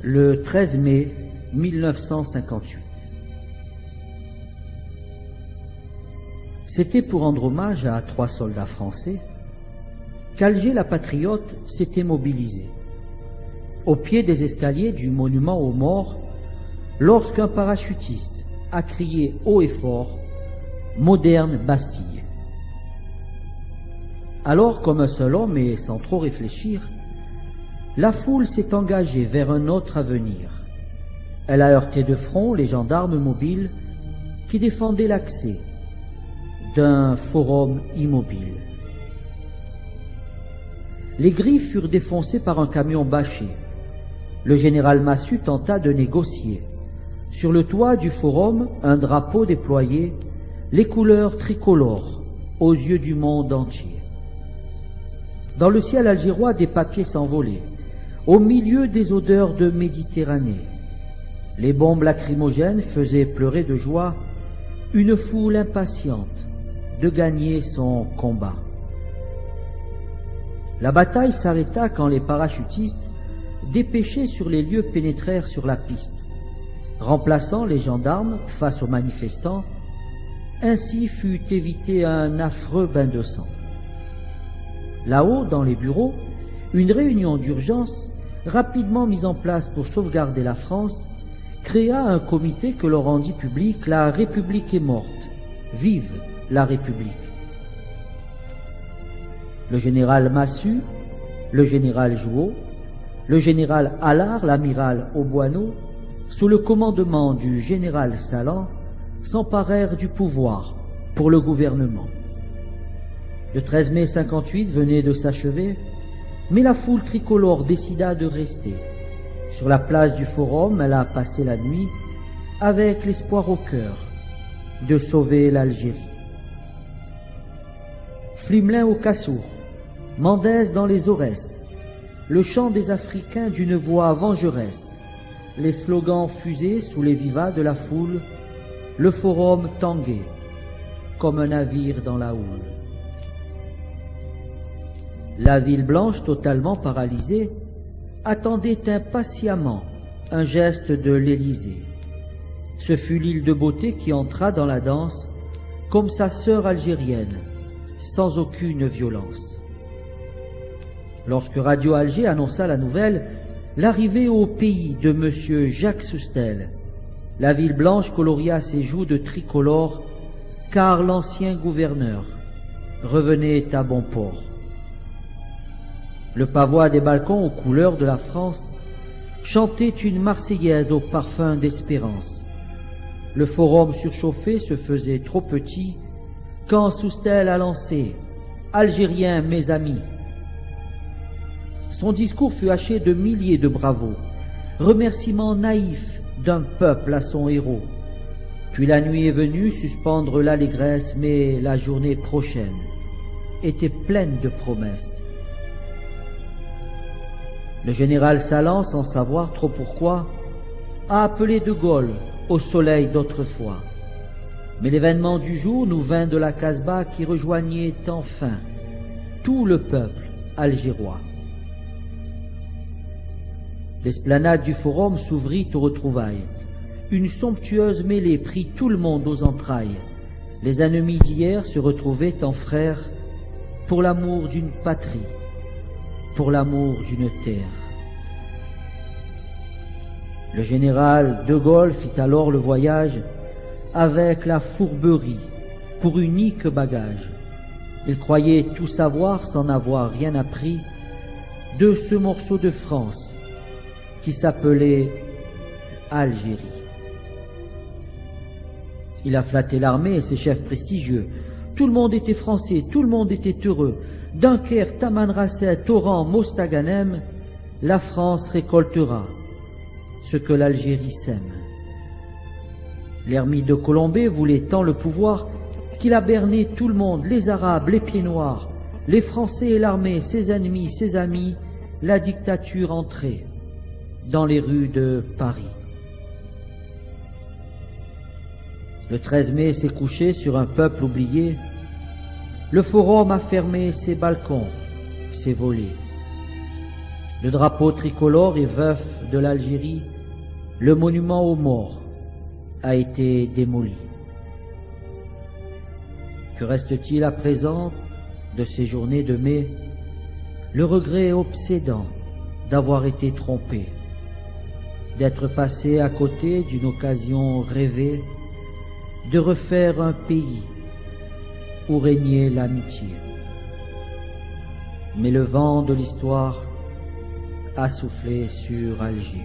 le 13 mai 1958. C'était pour rendre hommage à 3 soldats français qu'Alger la Patriote s'était mobilisé au pied des escaliers du monument aux morts lorsqu'un parachutiste a crié haut et fort « Moderne Bastille ». Alors, comme un seul homme et sans trop réfléchir, la foule s'est engagée vers un autre avenir. Elle a heurté de front les gendarmes mobiles qui défendaient l'accès d'un forum immobile. Les grilles furent défoncées par un camion bâché. Le général Massu tenta de négocier. Sur le toit du forum, un drapeau déployait les couleurs tricolores aux yeux du monde entier. Dans le ciel algérois, des papiers s'envolaient, au milieu des odeurs de Méditerranée. Les bombes lacrymogènes faisaient pleurer de joie une foule impatiente de gagner son combat. La bataille s'arrêta quand les parachutistes dépêchés sur les lieux pénétrèrent sur la piste, remplaçant les gendarmes face aux manifestants. Ainsi fut évité un affreux bain de sang. Là-haut, dans les bureaux, une réunion d'urgence, rapidement mise en place pour sauvegarder la France, créa un comité que l'on rendit public « La République est morte, vive la République ». Le général Massu, le général Jouot, le général Allard, l'amiral Auboineau, sous le commandement du général Salan, s'emparèrent du pouvoir pour le gouvernement. Le 13 mai 58 venait de s'achever, mais la foule tricolore décida de rester. Sur la place du Forum, elle a passé la nuit avec l'espoir au cœur de sauver l'Algérie. Flimelin au Cassour, Mendès dans les Aurès, le chant des Africains d'une voix vengeresse, les slogans fusés sous les vivas de la foule, le Forum tanguait comme un navire dans la houle. La ville blanche, totalement paralysée, attendait impatiemment un geste de l'Élysée. Ce fut l'île de Beauté qui entra dans la danse comme sa sœur algérienne, sans aucune violence. Lorsque Radio Alger annonça la nouvelle, l'arrivée au pays de M. Jacques Soustelle, la ville blanche coloria ses joues de tricolore, car l'ancien gouverneur revenait à bon port. Le pavois des balcons aux couleurs de la France chantait une Marseillaise au parfum d'espérance. Le forum surchauffé se faisait trop petit quand Soustelle a lancé « Algériens, mes amis ». Son discours fut haché de milliers de bravos, remerciements naïfs d'un peuple à son héros. Puis la nuit est venue suspendre l'allégresse, mais la journée prochaine était pleine de promesses. Le général Salan, sans savoir trop pourquoi, a appelé De Gaulle au soleil d'autrefois. Mais l'événement du jour nous vint de la Casbah qui rejoignait enfin tout le peuple algérois. L'esplanade du Forum s'ouvrit aux retrouvailles. Une somptueuse mêlée prit tout le monde aux entrailles. Les ennemis d'hier se retrouvaient en frères pour l'amour d'une patrie, pour l'amour d'une terre. Le général de Gaulle fit alors le voyage avec la fourberie pour unique bagage. Il croyait tout savoir sans n'avoir rien appris de ce morceau de France qui s'appelait Algérie. Il a flatté l'armée et ses chefs prestigieux. Tout le monde était français, tout le monde était heureux. Dunkerque, Tamanrasset, Oran, Mostaganem, la France récoltera ce que l'Algérie sème. L'ermite de Colombey voulait tant le pouvoir qu'il a berné tout le monde, les Arabes, les pieds noirs, les Français et l'armée, ses ennemis, ses amis, la dictature entrait dans les rues de Paris. Le 13 mai s'est couché sur un peuple oublié. Le Forum a fermé ses balcons, ses volets. Le drapeau tricolore et veuf de l'Algérie, le monument aux morts, a été démoli. Que reste-t-il à présent de ces journées de mai? Le regret obsédant d'avoir été trompé, d'être passé à côté d'une occasion rêvée, de refaire un pays où régnait l'amitié. Mais le vent de l'histoire a soufflé sur Alger.